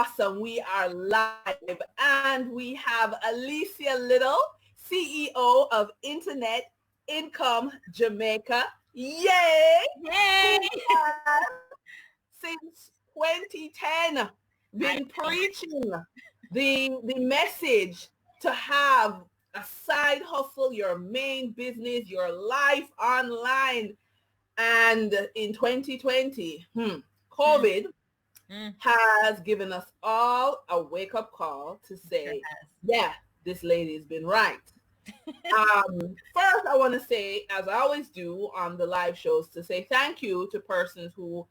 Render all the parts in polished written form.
awesome. We are live and we have Alicia Lyttle, CEO of Internet Income Jamaica. Yay! Yay! Since 2010 been preaching the message to have a side hustle, your main business, your life online. And in 2020, COVID has given us all a wake-up call to say, yeah, this lady's been right. First, I want to say, as I always do on the live shows, to say thank you to persons who,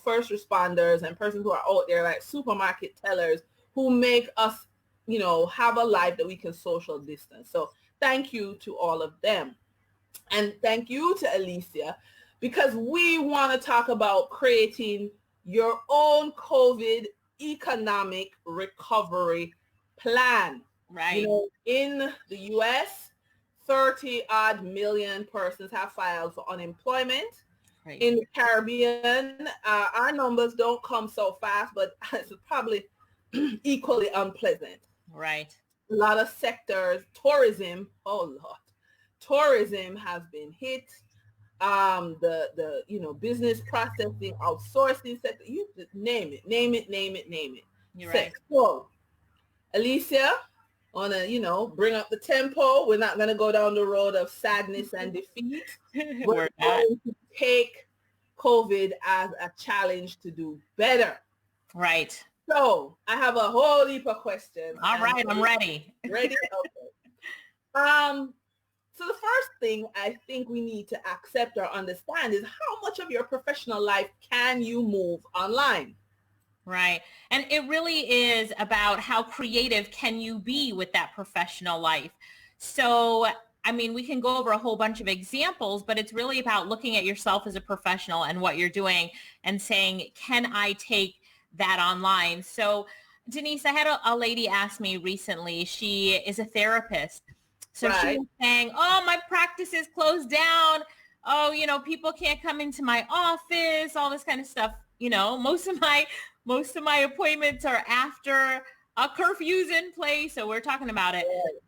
first responders and persons who are out there like supermarket tellers who make us, have a life that we can social distance. So thank you to all of them. And thank you to Alicia, because we want to talk about creating your own COVID economic recovery plan. Right. In the U.S., 30 odd million persons have filed for unemployment. Right. In the Caribbean, our numbers don't come so fast, but it's probably equally unpleasant. Right. A lot of sectors, tourism, tourism has been hit. The business processing, outsourcing sector, you just name it. You're right. So, Alicia, want to, bring up the tempo. We're not going to go down the road of sadness and defeat. We're going to take COVID as a challenge to do better. Right. So, I have a whole heap of questions. All right, I'm ready. Ready? Okay. So the first thing I think we need to accept or understand is how much of your professional life can you move online? Right. And it really is about how creative can you be with that professional life. So, we can go over a whole bunch of examples, but it's really about looking at yourself as a professional and what you're doing and saying, can I take that online? So, Dennise, I had a lady ask me recently, she is a therapist. So she was saying, oh, my practice is closed down. Oh, people can't come into my office, all this kind of stuff. Most of my appointments are after a curfew's in place. So we're talking about it.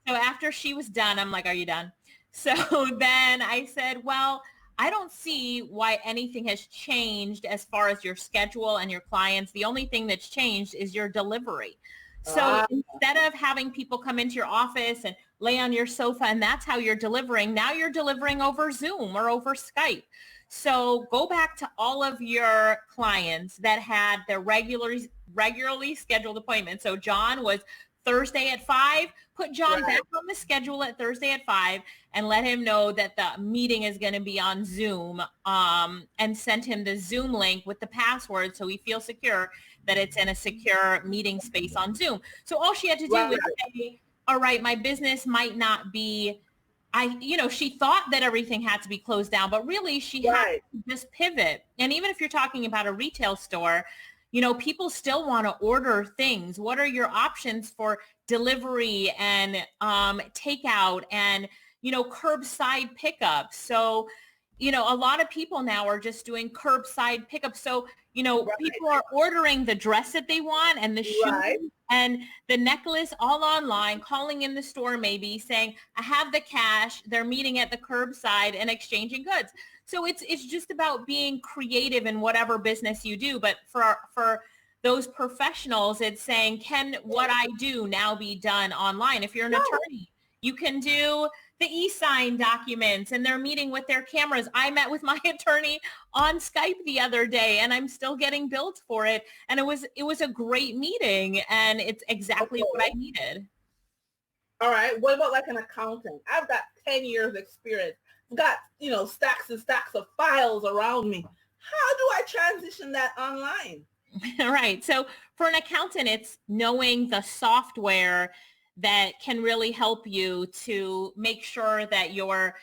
So after she was done, I'm like, are you done? So then I said, well, I don't see why anything has changed as far as your schedule and your clients. The only thing that's changed is your delivery. So instead of having people come into your office and lay on your sofa and that's how you're delivering, now you're delivering over Zoom or over Skype. So go back to all of your clients that had their regularly scheduled appointments. So John was Thursday at 5, put John back on the schedule at Thursday at 5 and let him know that the meeting is going to be on Zoom, and send him the Zoom link with the password so he feels secure that it's in a secure meeting space on Zoom. So all she had to do was say, all right, my business might not be, she thought that everything had to be closed down, but really she had to just pivot. And even if you're talking about a retail store, people still want to order things. What are your options for delivery and takeout and, curbside pickup? So, a lot of people now are just doing curbside pickup. So, people are ordering the dress that they want and the shoes and the necklace all online, calling in the store maybe saying, I have the cash. They're meeting at the curbside and exchanging goods. So it's just about being creative in whatever business you do. But for those professionals, it's saying, can what I do now be done online? If you're an attorney, you can do the e-sign documents and they're meeting with their cameras. I met with my attorney on Skype the other day and I'm still getting billed for it. And it was a great meeting and it's exactly what I needed. All right. What about like an accountant? I've got 10 years experience. I've got, stacks and stacks of files around me. How do I transition that online? Right. So for an accountant, it's knowing the software that can really help you to make sure that you're,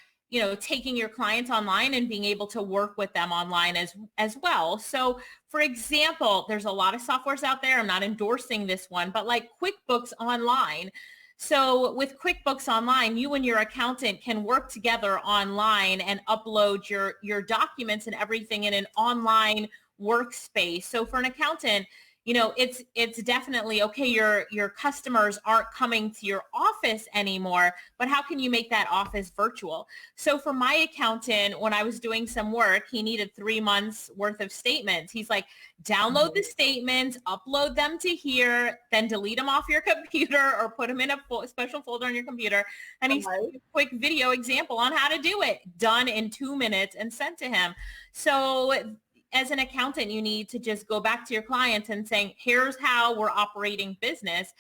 taking your clients online and being able to work with them online as well. So for example, there's a lot of softwares out there. I'm not endorsing this one, but like QuickBooks Online. So with QuickBooks Online, you and your accountant can work together online and upload your documents and everything in an online workspace. So for an accountant, it's definitely okay. Your customers aren't coming to your office anymore, but how can you make that office virtual? So for my accountant, when I was doing some work, he needed 3 months worth of statements. He's like, download the statements, upload them to here, then delete them off your computer or put them in a special folder on your computer. And he's a quick video example on how to do it, done in 2 minutes and sent to him. So as an accountant, you need to just go back to your clients and saying, here's how we're operating business.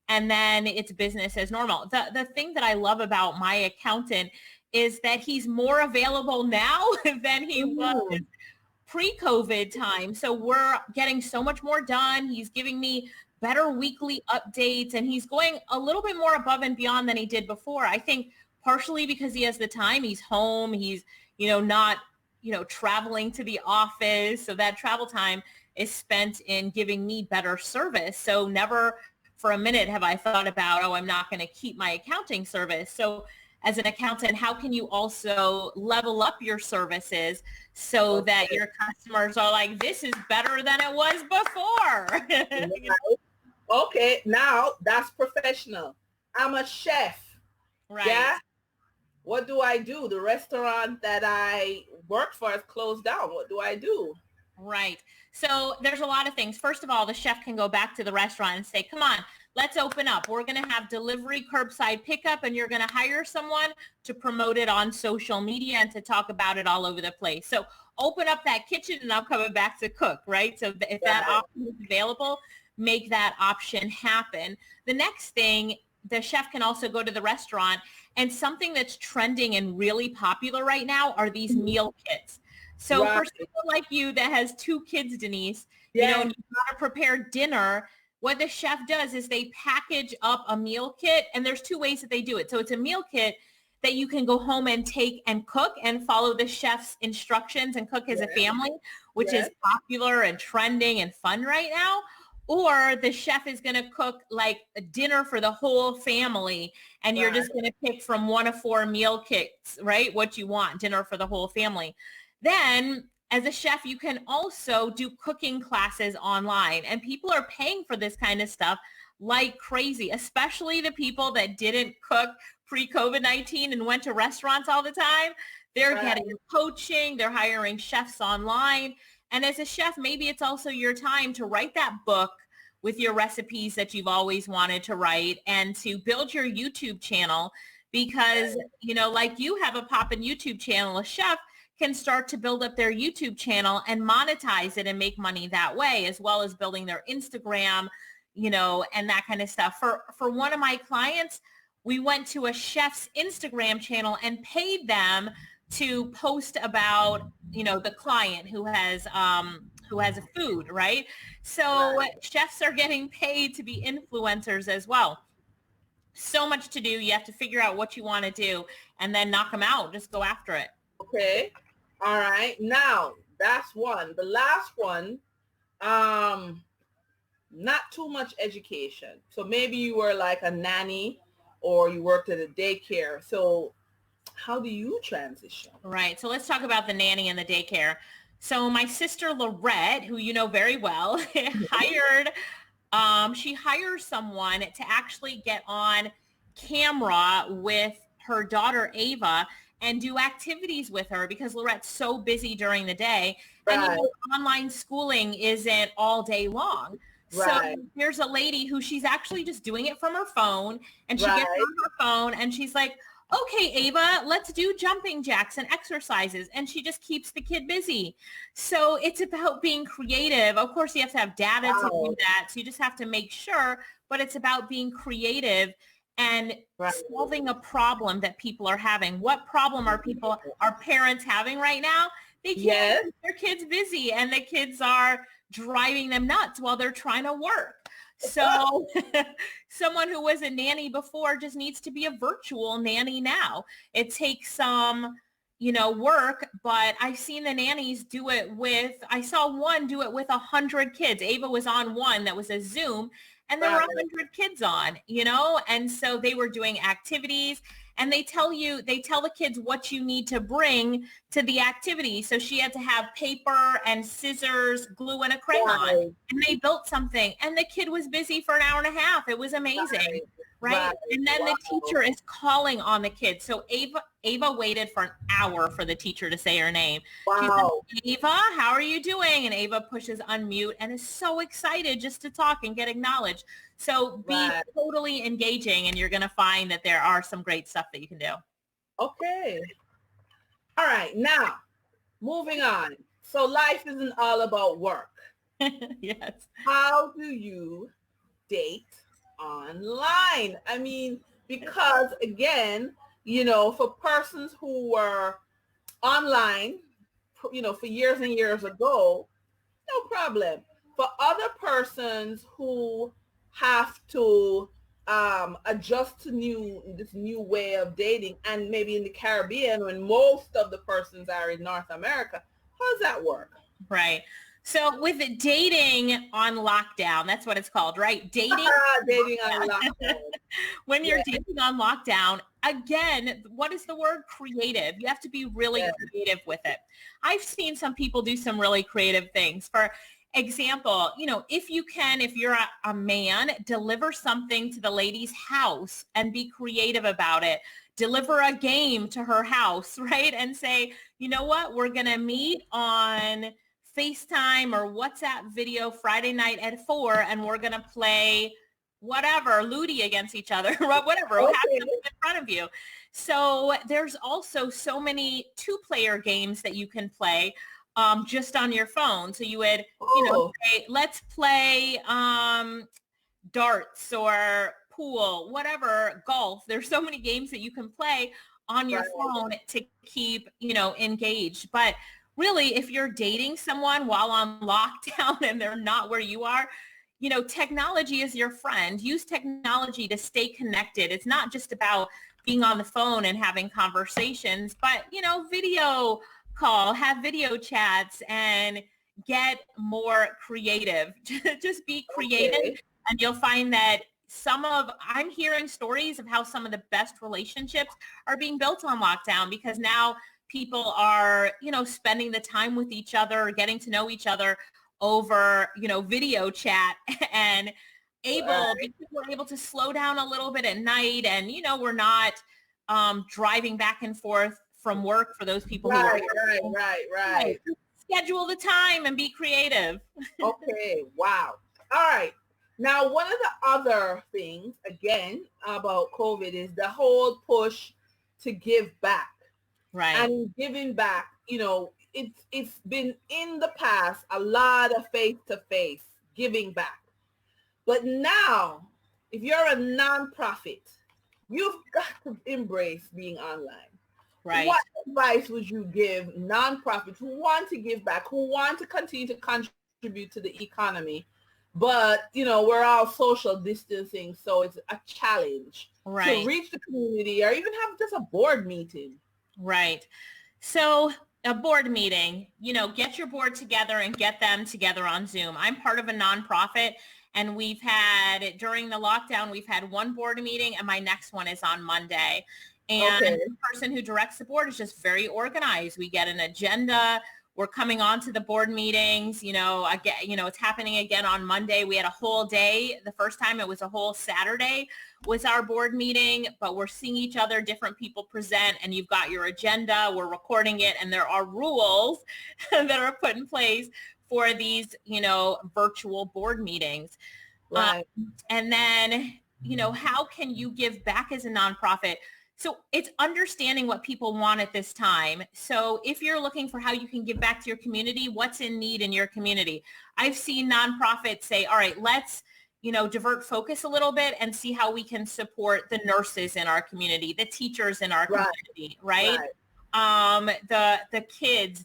And then it's business as normal. The thing that I love about my accountant is that he's more available now than he was pre-COVID time. So we're getting so much more done. He's giving me better weekly updates, and he's going a little bit more above and beyond than he did before. I think partially because he has the time. He's home. He's, not traveling to the office. So that travel time is spent in giving me better service. So never for a minute have I thought about, I'm not going to keep my accounting service. So as an accountant, how can you also level up your services so that your customers are like, this is better than it was before? Okay, now that's professional. I'm a chef. Right. Yeah. What do I do? The restaurant that I worked for is closed down. What do I do? Right. So there's a lot of things. First of all, the chef can go back to the restaurant and say, come on, let's open up. We're going to have delivery, curbside pickup, and you're going to hire someone to promote it on social media and to talk about it all over the place. So open up that kitchen and I'm coming back to cook, right? So if that option is available, make that option happen. The next thing, the chef can also go to the restaurant, and something that's trending and really popular right now are these meal kits. So for someone like you that has 2 kids, Dennise, and you got to prepare dinner, what the chef does is they package up a meal kit, and there's 2 ways that they do it. So it's a meal kit that you can go home and take and cook and follow the chef's instructions and cook as a family, which is popular and trending and fun right now. Or the chef is going to cook like a dinner for the whole family, and you're just going to pick from 1 of 4 meal kits, right? What you want, dinner for the whole family. Then as a chef, you can also do cooking classes online, and people are paying for this kind of stuff like crazy, especially the people that didn't cook pre-COVID-19 and went to restaurants all the time. They're getting coaching, they're hiring chefs online. And as a chef, maybe it's also your time to write that book with your recipes that you've always wanted to write, and to build your YouTube channel, because, like you have a poppin' YouTube channel, a chef can start to build up their YouTube channel and monetize it and make money that way, as well as building their Instagram, and that kind of stuff. For one of my clients, we went to a chef's Instagram channel and paid them to post about, the client who has a food, right? So chefs are getting paid to be influencers as well. So much to do. You have to figure out what you want to do and then knock them out. Just go after it. Okay. All right. Now that's one. The last one, not too much education. So maybe you were like a nanny or you worked at a daycare. So how do you transition? Right. So let's talk about the nanny and the daycare. So my sister Lorette, who you know very well, she hires someone to actually get on camera with her daughter Ava and do activities with her, because Lorette's so busy during the day. And online schooling isn't all day long. So there's a lady who she's actually just doing it from her phone, and she gets on her phone and she's like, okay, Ava, let's do jumping jacks and exercises. And she just keeps the kid busy. So it's about being creative. Of course, you have to have data to do that. So you just have to make sure, but it's about being creative and solving a problem that people are having. What problem are parents having right now? They can't keep their kids busy, and the kids are driving them nuts while they're trying to work. So someone who was a nanny before just needs to be a virtual nanny now. It takes some, work, but I've seen the nannies do it I saw one do it with 100 kids. Ava was on one that was a Zoom, and there were 100 kids on, and so they were doing activities, And they tell the kids what you need to bring to the activity. So she had to have paper and scissors, glue, and a crayon. Right. And they built something. And the kid was busy for an hour and a half. It was amazing. Right. And then the teacher is calling on the kids. So Ava waited for an hour for the teacher to say her name. Wow. She said, Ava, how are you doing? And Ava pushes unmute and is so excited just to talk and get acknowledged. So be totally engaging, and you're going to find that there are some great stuff that you can do. Okay. All right. Now, moving on. So life isn't all about work. Yes. How do you date online? I mean, because again, for persons who were online, for years and years ago, no problem. For other persons who have to adjust to this new way of dating, and maybe in the Caribbean when most of the persons are in North America, how does that work? Right. So with dating on lockdown, that's what it's called, right? Dating on lockdown. When you're dating on lockdown, again, what is the word? Creative. You have to be really creative with it. I've seen some people do some really creative things. For example, if you're a man, deliver something to the lady's house and be creative about it. Deliver a game to her house, right? And say, you know what? We're going to meet on FaceTime or WhatsApp video Friday night at 4, and we're going to play whatever, Ludi against each other, whatever, have something in front of you. So there's also so many 2-player games that you can play just on your phone. So you would, say, let's play darts or pool, whatever, golf. There's so many games that you can play on your phone to keep, engaged. But really, if you're dating someone while on lockdown and they're not where you are, technology is your friend. Use technology to stay connected. It's not just about being on the phone and having conversations, but, video call, have video chats, and get more creative. Just be creative, and you'll find that I'm hearing stories of how some of the best relationships are being built on lockdown, because now people are, spending the time with each other, getting to know each other over, video chat, and we're able to slow down a little bit at night, and, we're not driving back and forth from work for those people who are right. Schedule the time and be creative. Okay. Wow. All right. Now, one of the other things, again, about COVID is the whole push to give back. Right. And giving back, it's been in the past a lot of face-to-face giving back. But now, if you're a nonprofit, you've got to embrace being online. Right. What advice would you give nonprofits who want to give back, who want to continue to contribute to the economy, but, we're all social distancing, so it's a challenge to reach the community or even have just a board meeting? Right. So a board meeting, get your board together and get them together on Zoom. I'm part of a nonprofit, and during the lockdown, we've had one board meeting, and my nenext one is on Monday. And the person who directs the board is just very organized. We get an agenda. We're coming on to the board meetings. It's happening again on Monday. We had a whole day. The first time it was a whole Saturday was our board meeting, but we're seeing each other, different people present, and you've got your agenda. We're recording it, and there are rules that are put in place for these, virtual board meetings. Right. And then, how can you give back as a nonprofit? So it's understanding what people want at this time. So if you're looking for how you can give back to your community, what's in need in your community? I've seen nonprofits say, all right, let's, divert focus a little bit and see how we can support the nurses in our community, the teachers in our community, right? The kids,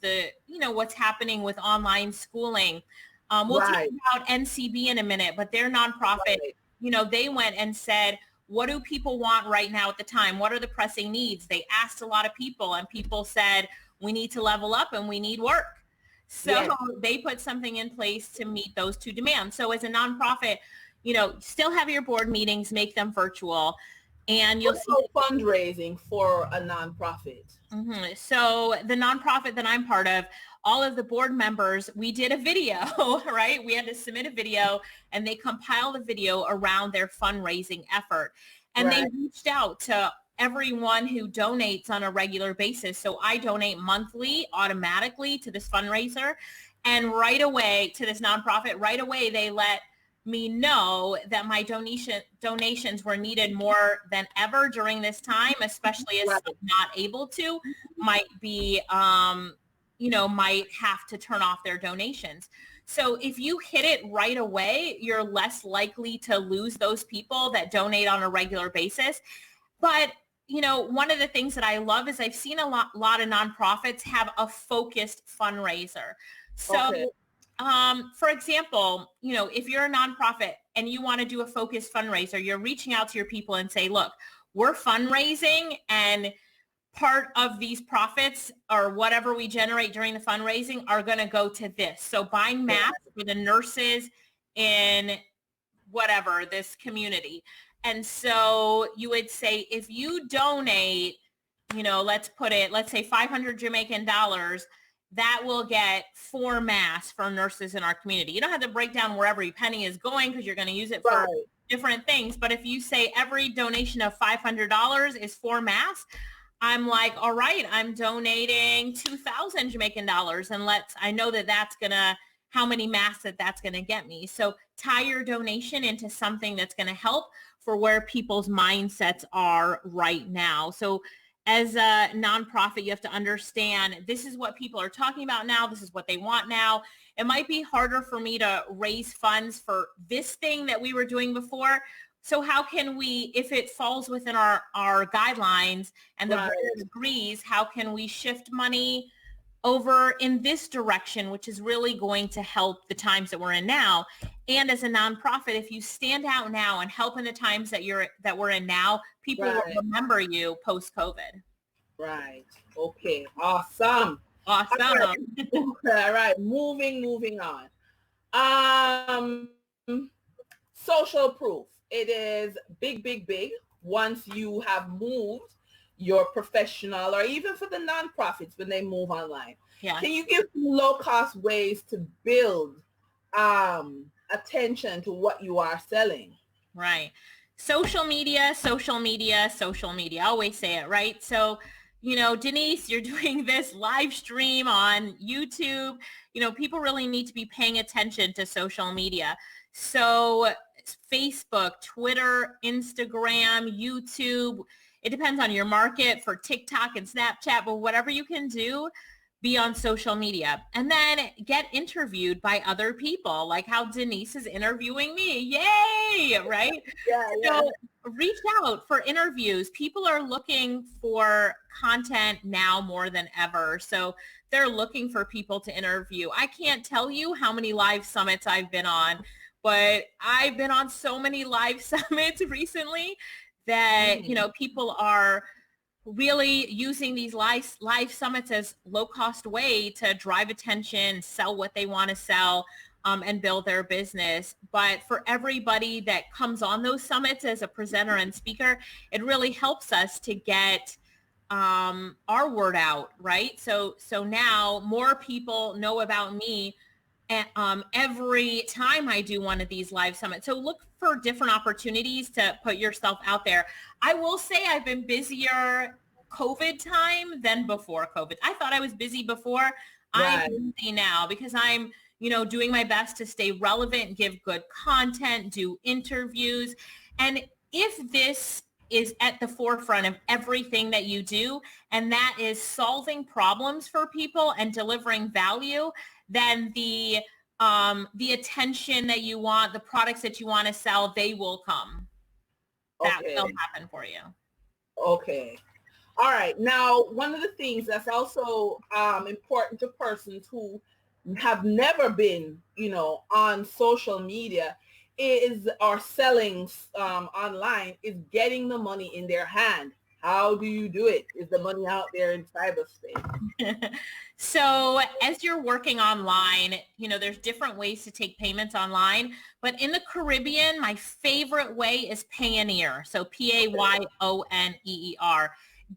what's happening with online schooling. We'll talk about NCB in a minute, but their nonprofit, they went and said, what do people want right now at the time? What are the pressing needs? They asked a lot of people, and people said, we need to level up and we need work. So they put something in place to meet those two demands. So as a nonprofit, still have your board meetings, make them virtual. And you'll see fundraising for a nonprofit. Mm-hmm. So the nonprofit that I'm part of, all of the board members, we did a video, right? We had to submit a video and they compiled a video around their fundraising effort. And they reached out to everyone who donates on a regular basis. So I donate monthly automatically to this fundraiser. And right away to this nonprofit, right away they let me know that my donations were needed more than ever during this time, especially as not able to, might be, might have to turn off their donations. So if you hit it right away, you're less likely to lose those people that donate on a regular basis. But, one of the things that I love is I've seen a lot of nonprofits have a focused fundraiser. So for example, if you're a nonprofit and you want to do a focused fundraiser, you're reaching out to your people and say, look, we're fundraising and part of these profits or whatever we generate during the fundraising are going to go to this. So buying masks for the nurses in whatever, this community. And so you would say, if you donate, let's say 500 Jamaican dollars, that will get 4 masks for nurses in our community. You don't have to break down where every penny is going because you're going to use it for different things. But if you say every donation of $500 is 4 masks, I'm like, all right, I'm donating 2,000 Jamaican dollars. And I know that's going to, how many masks that's going to get me. So tie your donation into something that's going to help for where people's mindsets are right now. So as a nonprofit, you have to understand this is what people are talking about now. This is what they want now. It might be harder for me to raise funds for this thing that we were doing before. So how can we, if it falls within our guidelines and the board agrees, how can we shift money over in this direction, which is really going to help the times that we're in now? And as a nonprofit, if you stand out now and help in the times that we're in now, people will remember you post-COVID. Right. Okay. Awesome. All right. Moving on. Social proof. It is big. Once you have moved your professional, or even for the nonprofits when they move online. Yeah. Can you give low-cost ways to build attention to what you are selling? Right. Social media. I always say it, right? So, Dennise, you're doing this live stream on YouTube. People really need to be paying attention to social media. So Facebook, Twitter, Instagram, YouTube. It depends on your market for TikTok and Snapchat, but whatever you can do, be on social media. And then get interviewed by other people, like how Dennise is interviewing me. Yay, right? So reach out for interviews. People are looking for content now more than ever. So they're looking for people to interview. I can't tell you how many live summits I've been on, but I've been on so many live summits recently that, people are really using these live summits as low-cost way to drive attention, sell what they want to sell, and build their business. But for everybody that comes on those summits as a presenter and speaker, it really helps us to get our word out, right? So now more people know about me every time I do one of these live summits. So look for different opportunities to put yourself out there. I will say I've been busier COVID time than before COVID. I thought I was busy before. I'm busy now because I'm, doing my best to stay relevant, give good content, do interviews. And if this is at the forefront of everything that you do, and that is solving problems for people and delivering value, then the attention that you want, the products that you want to sell, they will come. That will happen for you. Okay. All right. Now, one of the things that's also important to persons who have never been, on social media or selling online is getting the money in their hand. How do you do it? Is the money out there in cyberspace? So as you're working online, there's different ways to take payments online. But in the Caribbean, my favorite way is Payoneer. So Payoneer.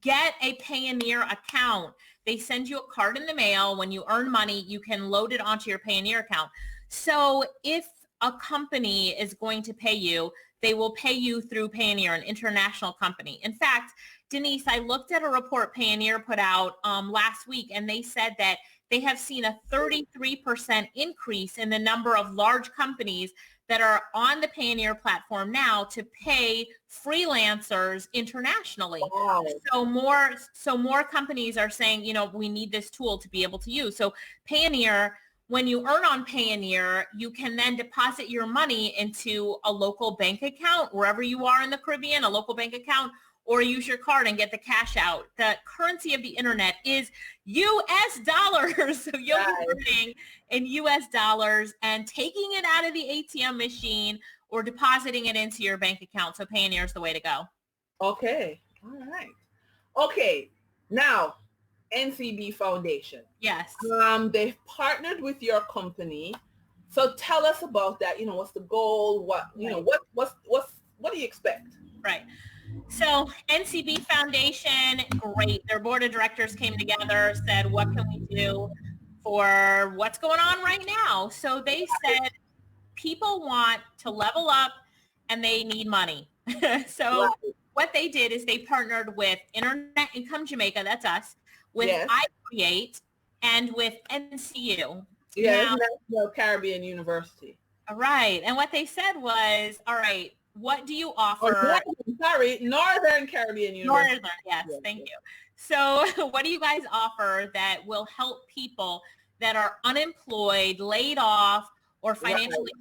Get a Payoneer account. They send you a card in the mail. When you earn money, you can load it onto your Payoneer account. So if a company is going to pay you, they will pay you through Payoneer, an international company. In fact, Dennise, I looked at a report Payoneer put out last week, and they said that they have seen a 33% increase in the number of large companies that are on the Payoneer platform now to pay freelancers internationally. Wow. So more companies are saying, we need this tool to be able to use. So Payoneer, when you earn on Payoneer, you can then deposit your money into a local bank account wherever you are in the Caribbean, a local bank account, or use your card and get the cash out. The currency of the internet is US dollars. So you'll be earning in US dollars and taking it out of the ATM machine or depositing it into your bank account. So Payoneer is the way to go. Okay. All right. Okay. Now, NCB Foundation. Yes. They've partnered with your company. So tell us about that. What's the goal? What do you expect? Right. So NCB Foundation, great. Their board of directors came together, said, what can we do for what's going on right now? So they said people want to level up and they need money. So what they did is they partnered with Internet Income Jamaica, that's us, with iCreate, and with NCU. National Caribbean University. All right. And what they said was, all right, what do you offer? Northern Caribbean University. Northern, yes, thank you. So what do you guys offer that will help people that are unemployed, laid off, or financially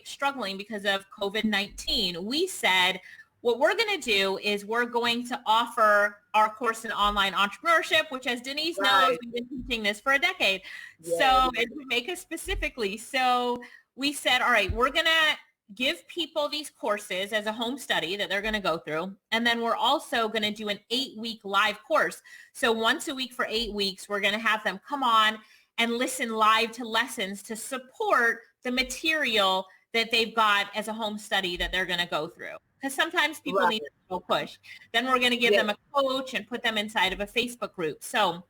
struggling because of COVID-19? We said, what we're going to do is we're going to offer our course in online entrepreneurship, which, as Dennise knows, we've been teaching this for a decade. So in Jamaica specifically. So we said, all right, we're going to give people these courses as a home study that they're going to go through. And then we're also going to do an 8-week live course. So once a week for 8 weeks, we're going to have them come on and listen live to lessons to support the material that they've got as a home study that they're going to go through. Because sometimes people need a little push. Then we're going to give them a coach and put them inside of a Facebook group. So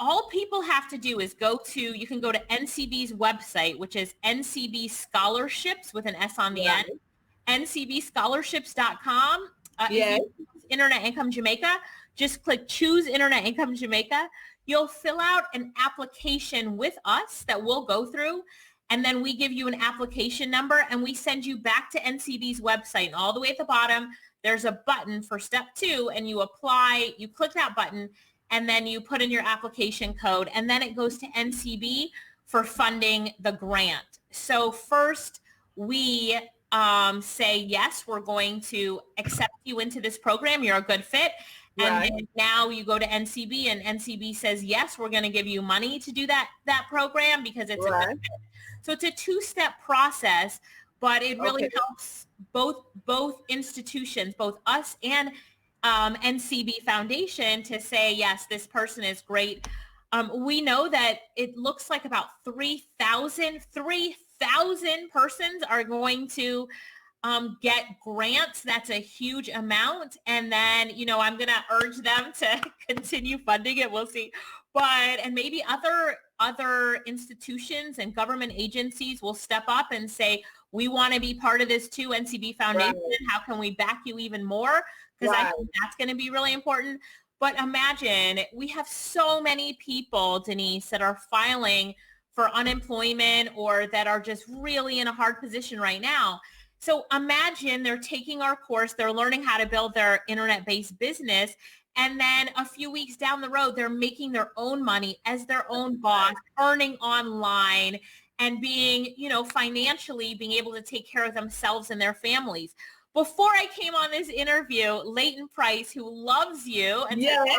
all people have to do is you can go to NCB's website, which is NCB Scholarships with an S on the end, ncbscholarships.com. Internet Income Jamaica. Just click Choose Internet Income Jamaica. You'll fill out an application with us that we'll go through. And then we give you an application number and we send you back to NCB's website. And all the way at the bottom, there's a button for step 2 and you click that button and then you put in your application code and then it goes to NCB for funding the grant. So first we say, yes, we're going to accept you into this program. You're a good fit. And then now you go to NCB and NCB says, yes, we're going to give you money to do that program because it's a good fit. So it's a 2-step process, but it really helps both institutions, both us and NCB Foundation to say, yes, this person is great. We know that it looks like about 3,000 persons are going to get grants. That's a huge amount. And then, I'm going to urge them to continue funding it. We'll see. And maybe other institutions and government agencies will step up and say, we want to be part of this too, NCB Foundation. How can we back you even more? Because I think that's going to be really important. But imagine we have so many people, Dennise, that are filing for unemployment or that are just really in a hard position right now. So imagine they're taking our course, they're learning how to build their internet-based business, and then a few weeks down the road, they're making their own money as their own boss, earning online, and being, financially being able to take care of themselves and their families. Before I came on this interview, Leighton Price, who loves you. And I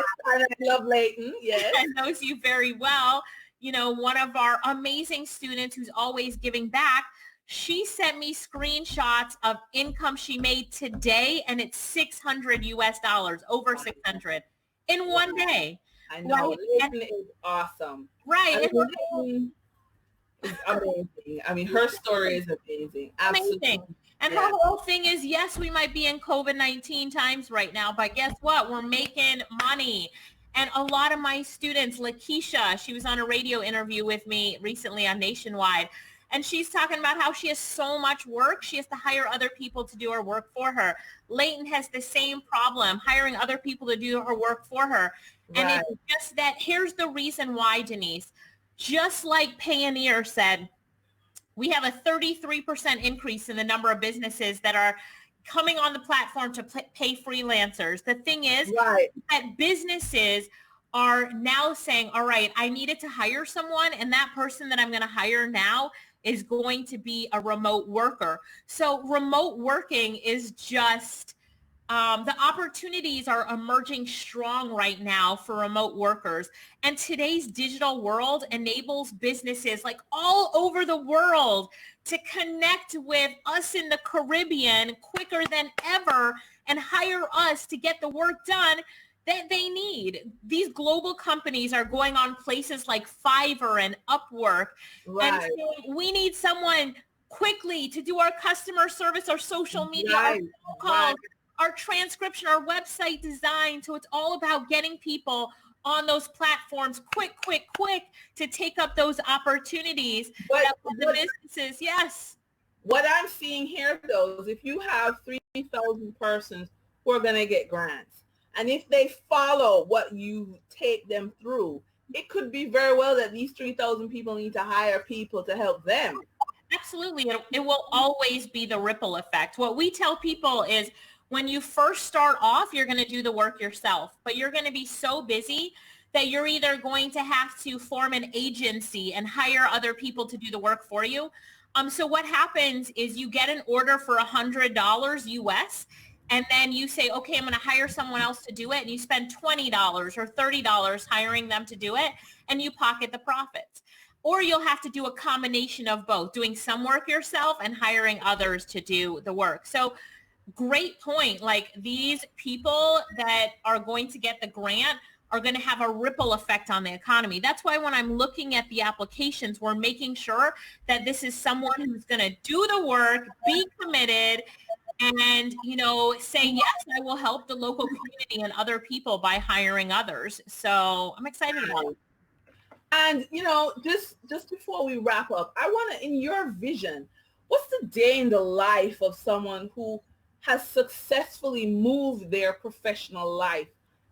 love Leighton, and knows you very well, one of our amazing students who's always giving back, She sent me screenshots of income she made today, and it's $600, over 600 in one day. I know. Right? Leighton is awesome. Right. I mean, Leighton is amazing. I mean, her story is amazing. Absolutely. Amazing. And her whole thing is, yes, we might be in COVID-19 times right now, but guess what? We're making money. And a lot of my students, Lakeisha, she was on a radio interview with me recently on Nationwide, and she's talking about how she has so much work. She has to hire other people to do her work for her. Leighton has the same problem, hiring other people to do her work for her. Right. And it's just that, here's the reason why, Dennise. Just like Payoneer said, we have a 33% increase in the number of businesses that are coming on the platform to pay freelancers. The thing is that businesses are now saying, all right, I needed to hire someone, and that person that I'm going to hire now is going to be a remote worker. So remote working is just, the opportunities are emerging strong right now for remote workers. And today's digital world enables businesses like all over the world to connect with us in the Caribbean quicker than ever and hire us to get the work done that they need. These global companies are going on places like Fiverr and Upwork and saying, we need someone quickly to do our customer service, our social media, our phone calls, our transcription, our website design. So it's all about getting people on those platforms quick to take up those opportunities. But the businesses, yes. What I'm seeing here, though, is if you have 3,000 persons who are going to get grants, and if they follow what you take them through, it could be very well that these 3,000 people need to hire people to help them. Absolutely. It will always be the ripple effect. What we tell people is, when you first start off, you're going to do the work yourself, but you're going to be so busy that you're either going to have to form an agency and hire other people to do the work for you. So what happens is you get an order for $100 US, and then you say, okay, I'm going to hire someone else to do it. And you spend $20 or $30 hiring them to do it, and you pocket the profits. Or you'll have to do a combination of both, doing some work yourself and hiring others to do the work. So great point. Like, these people that are going to get the grant are going to have a ripple effect on the economy. That's why when I'm looking at the applications, we're making sure that this is someone who's going to do the work, be committed, and, you know, say, yes, I will help the local community and other people by hiring others. So I'm excited about it. And, you know, just before we wrap up, I want to, in your vision, what's the day in the life of someone who has successfully moved their professional life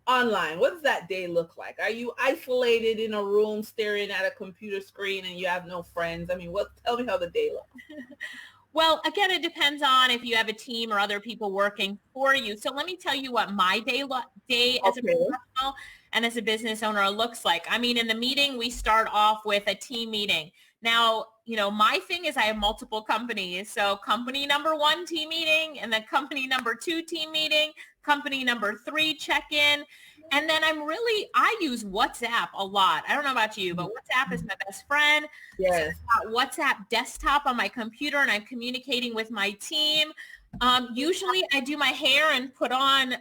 online? What does that day look like? Are you isolated in a room staring at a computer screen and you have no friends? I mean, tell me how the day looks. Well, again, it depends on if you have a team or other people working for you. So let me tell you what my day as a professional and as a business owner looks like. I mean, in the meeting, we start off with a team meeting. Now, you know, my thing is I have multiple companies. So company number 1 team meeting, and then company number 2 team meeting, company number 3 check-in. And then I use WhatsApp a lot. I don't know about you, but WhatsApp is my best friend. Yes. So WhatsApp desktop on my computer, and I'm communicating with my team. Usually I do my hair and put on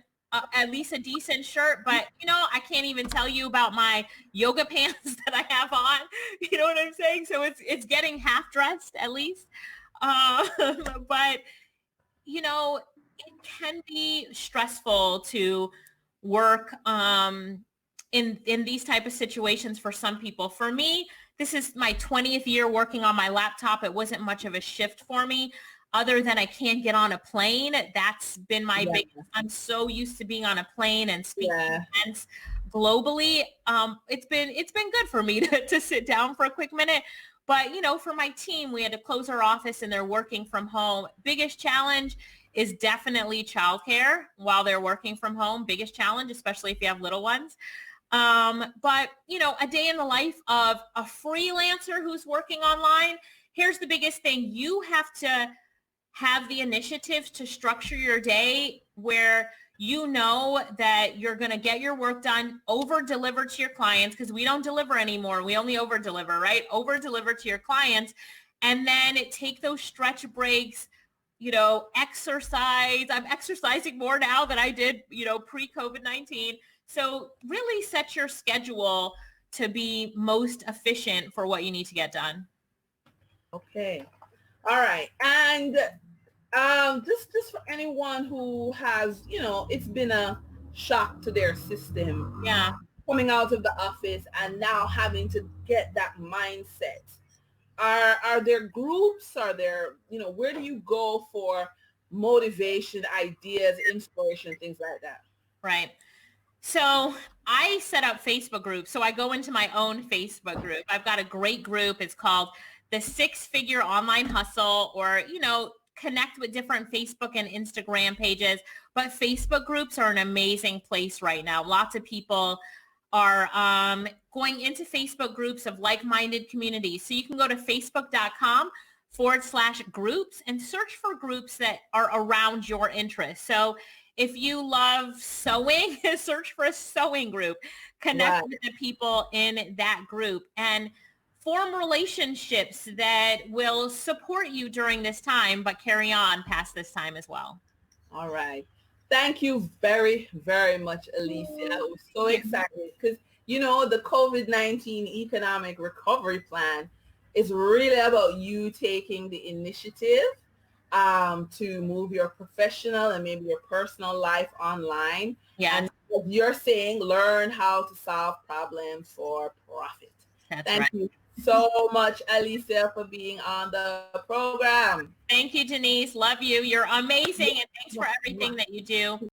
at least a decent shirt, but you know, I can't even tell you about my yoga pants that I have on. You know what I'm saying? So it's getting half dressed at least. But you know, it can be stressful to work in these type of situations for some people. For me, this is my 20th year working on my laptop. It wasn't much of a shift for me, other than I can't get on a plane. That's been my biggest. I'm so used to being on a plane and speaking events globally. It's been good for me to sit down for a quick minute. But, you know, for my team, we had to close our office and they're working from home. Biggest challenge is definitely childcare while they're working from home. Biggest challenge, especially if you have little ones. But, you know, a day in the life of a freelancer who's working online, here's the biggest thing. You have to have the initiative to structure your day where you know that you're going to get your work done, over-deliver to your clients, because we don't deliver anymore. We only over-deliver, right? Over-deliver to your clients. and then take those stretch breaks, exercise. I'm exercising more now than I did, pre-COVID-19. So really set your schedule to be most efficient for what you need to get done. Okay. All right. And just for anyone who has, it's been a shock to their system. Yeah. Coming out of the office and now having to get that mindset. Are there groups? Are there, where do you go for motivation, ideas, inspiration, things like that? Right. So I set up Facebook groups. So I go into my own Facebook group. I've got a great group. It's called the 6-Figure Online Hustle, or, connect with different Facebook and Instagram pages. But Facebook groups are an amazing place right now. Lots of people are going into Facebook groups of like-minded communities. So you can go to facebook.com/groups and search for groups that are around your interests. So if you love sewing, search for a sewing group, connect with the people in that group, and form relationships that will support you during this time, but carry on past this time as well. All right. Thank you very, very much, Alicia. I was so excited because, the COVID-19 economic recovery plan is really about you taking the initiative to move your professional and maybe your personal life online. Yeah. And as you're saying, learn how to solve problems for profit. Thank you so much, Alicia, for being on the program. Thank you, Dennise. Love you. You're amazing. And thanks for everything that you do.